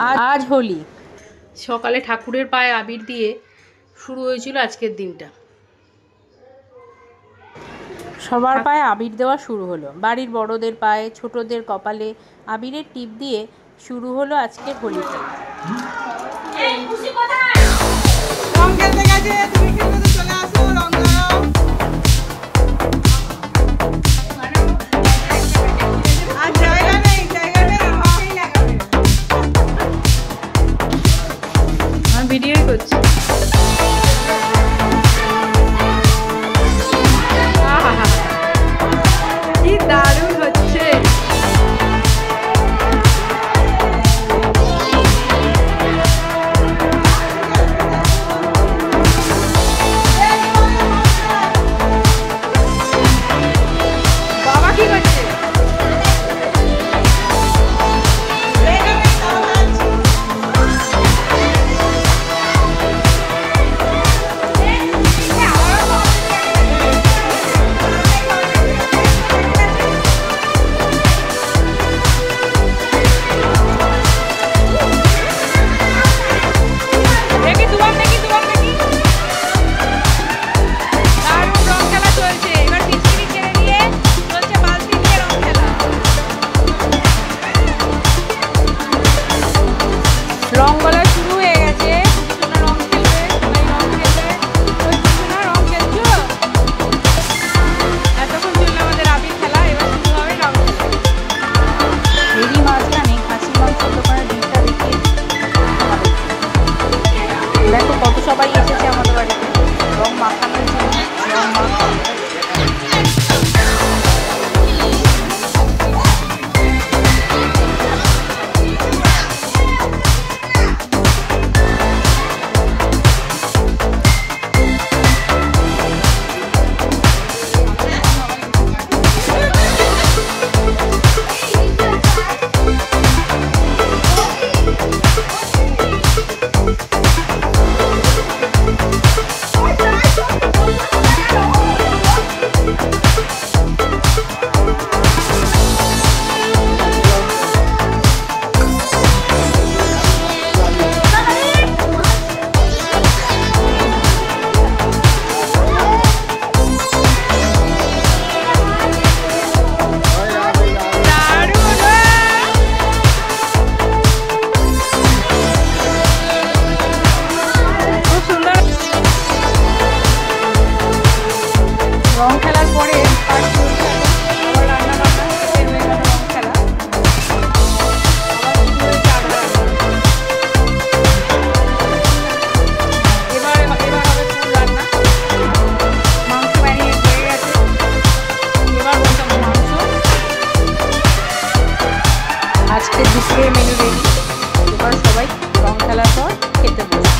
আজ হোলি। সকালে ঠাকুরের পায়ে আবির দিয়ে শুরু হয়েছিল আজকের দিনটা। সবার পায়ে আবির দেওয়া শুরু হলো। বাড়ির বড়দের পায়ে, ছোটদের কপালে আবিরের টিপ দিয়ে শুরু হলো আজকের হোলি খেলা। ভিডিওই করছি। কি দারুণ হচ্ছে। বাবা কি করছে? রং বলা শুরু হয়ে গেছে। রং খেলবে, রং খেলবে। রং খেলছো? এতক্ষণ চললো আমাদের আবির খেলা, এবার শুরু হবে রং খেলা। এরই মাঝখানে খাসি মাংস দোকানের দিকটা দেখে দেখো কত সবাই এসেছে আমাদের বাড়িতে রং মাখানোর জন্য। রং মাখানো রং খেলার পরে আবার রান্না বান্না হয়ে গেল। রং খেলা এবার হবে ফুল রান্না। মাংস ম্যারিনেট হয়ে গেছে, এবার বসাবো মাংস। আজকে দুপুরের মেনু রেডি। এবার সবাই রং খেলার পর খেতে বসে।